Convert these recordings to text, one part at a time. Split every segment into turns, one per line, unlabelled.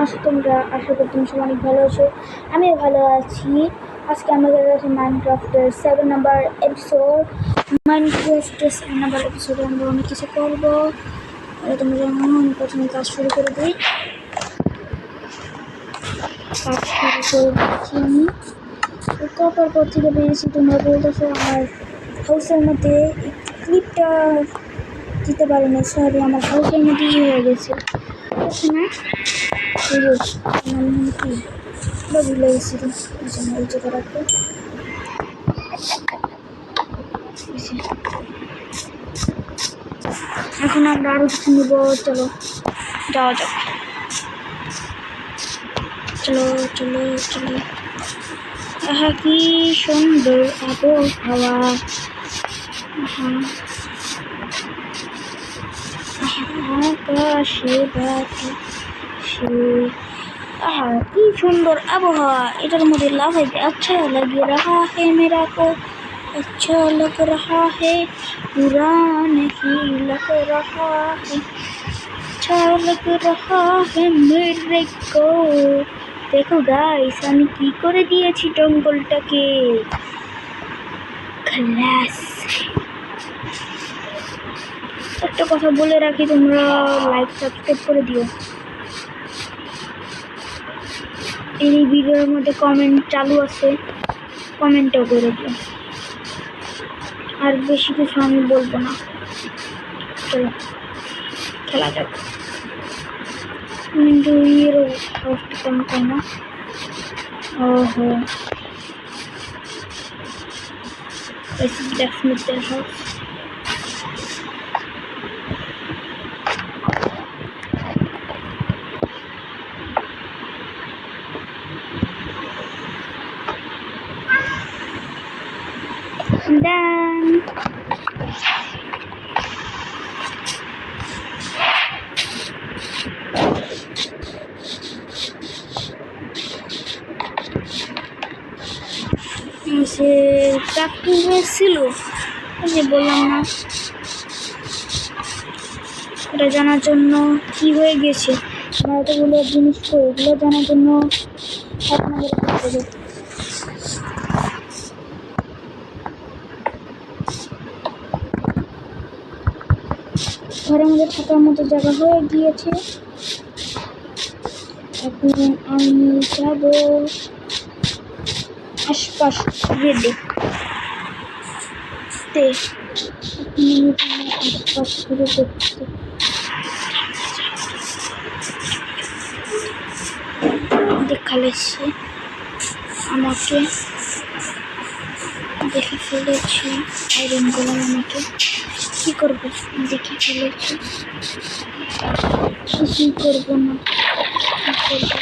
আছো তোমরা? আশা করি তুমি সবাই অনেক ভালো আছো। আমিও ভালো আছি। আজকে আমাদের কাছে মাইনক্রাফটের 7 নাম্বার এপিসোড। মাইনক্রাফটের 7 নাম্বার এপিসোডে আমরা অনেক কিছু করবো। তোমরা যেমন আমি প্রথমে কাজ শুরু করে দিই। কাজ শুরু করে দিচ্ছি আমি। কপার পর থেকে পেয়েছি, তোমরা বলতেছো আমার হাউসের মধ্যে ক্লিপটা দিতে পারিনি। সরি, আমার হাউসের মধ্যে হয়ে গেছে না। কি ভুলে গেছিল এই জায়গা রাখবো। এখন আমরা আরো কিছু নিব। চলো যাওয়া যাক। চলো চলো চলো। আহা কি সুন্দর আবহাওয়া। আকাশে বাতাসে। আহা কি সুন্দর আবহাওয়া। এটার মধ্যে লাগাইতে আচ্ছা লাগে রাহা হে মেরা কো, अच्छा लग रहा है, बुरा नहीं लग रहा है, अच्छा लग रहा है मेरे को। देखो गाइस, আমি কি করে দিয়েছি জঙ্গলটাকে। ক্লাস। একটা কথা বলে রাখি, তোমরা লাইক সাবস্ক্রাইব করে দিও। এই ভিডিওর মধ্যে কমেন্ট চালু আছে, কমেন্টও করে দিও। আর বেশি কিছু আমি বলবো না। চলো খেলা যাক। কিন্তু এর হাউসটা কেমন তাই না? ওহো, ব্ল্যাকস্মিথের হাউস। Done. সে চাকরি হয়েছিল, যে বললাম না, এটা জানার জন্য কি হয়ে গেছে। আমরা এতগুলো জিনিস করি, এগুলো জানার জন্য আপনাদের ঘরের মধ্যে থাকার মতো জায়গা হয়ে গিয়েছে। এখন আমি যাব আশপাশ ঘুরে দেখতে। আশপাশ ঘুরে দেখতে দেখালেছে আমাকে, দেখে ফেলেছি। আইরন গোলাম আমাকে কি করবো, দেখে ফেলেছি। কিছুই করবো না, কি করবো।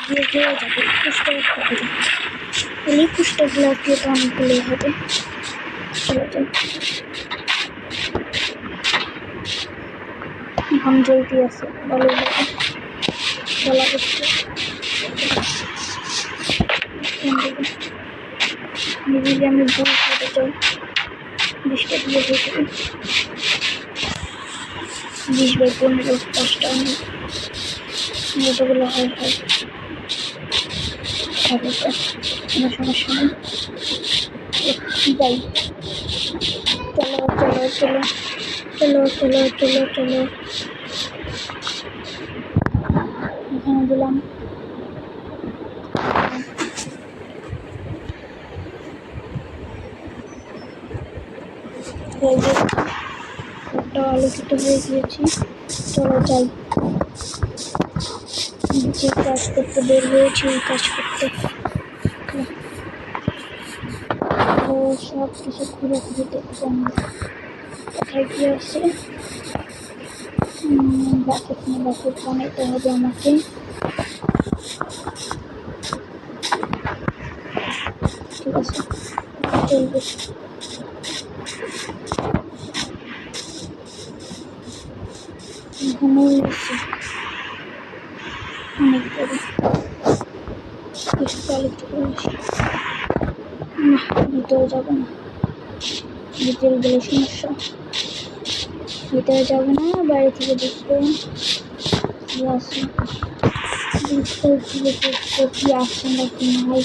হয়ে যাবে পুষ্টগুলো দিয়ে তো অনেকগুলোই হবে। চলে যাই, এখন জলদি আছে ভালো লাগে বলা করছে। নিজে আমি ভুল করে যাই, 20টা দিয়ে হয়ে 20/15 5টা আমি যতগুলো হয় হবে তো, কোনো সমস্যা নেই। যাই, চলো চলো চলো চলো চলো চলো চলো। এখানে দিলাম একটা আলোকিত হয়ে গিয়েছি। চলো যাই, যে কাজ করতে বের হয়েছি ওই কাজ করতে। সব কিছু ঘুরে ঘুরে দেখবো কোথায় কি আছে। বাকেট বানাইতে হবে আমাকে। ঠিক আছে, চলবে। ঘুমিয়ে গেছি অনেক বড়। টয়লেট করে আসি। না, ভিতরে যাবো না, ভিতরে গেলে সমস্যা। ভিতরে যাবো না, বাইরে থেকে দেখবো কি আছে। কি আসছে নাকি নাই।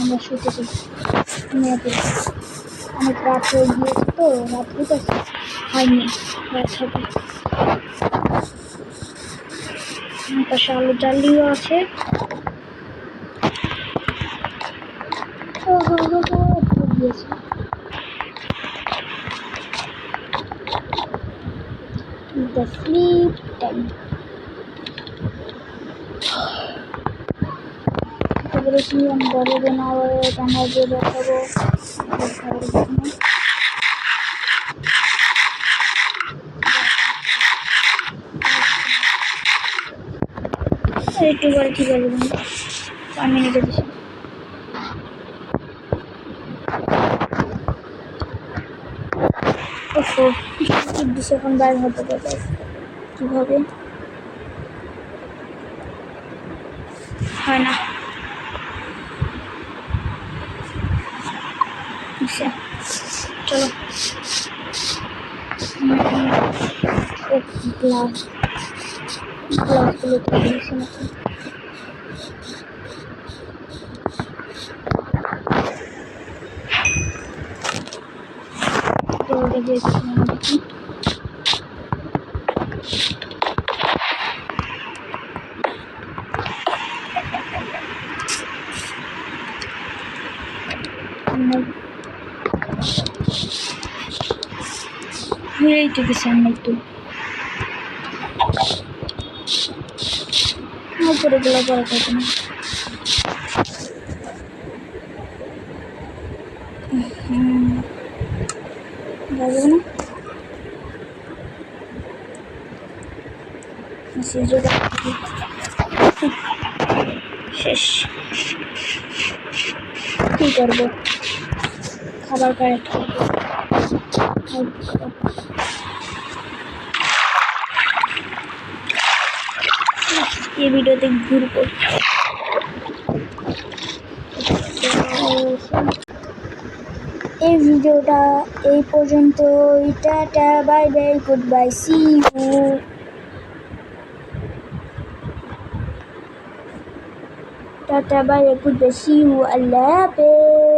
আমরা শুতে যাই। অনেক রাত হয়ে গিয়েছে তো, রাত হইতেছে, হয়নি, রাত হবে। পাশে আলু জালিও আছে। The sleep time. বলেছি আমি বড় বানাবো, বানাবো দেখাবো। একটু পরে ঠিক আছে, 5 মিনিটে দিচ্ছি। এখন বাইরে হতে পারে কিভাবে হয় না। চলো, গ্লাসগুলো তো দিয়েছি নাকি। এইটুকু সামনে একটু উপরে গুলো পরে থাকে না। যাবো না, শেষ। কি করবো, খাবার কারেক্ট করবো। এই ভিডিওতে ঘুরবো। এই ভিডিওটা এই পর্যন্ত। Tata, bye bye, goodbye, see you. Tata, bye bye, goodbye, see you, আল্লাহ হাফেজ।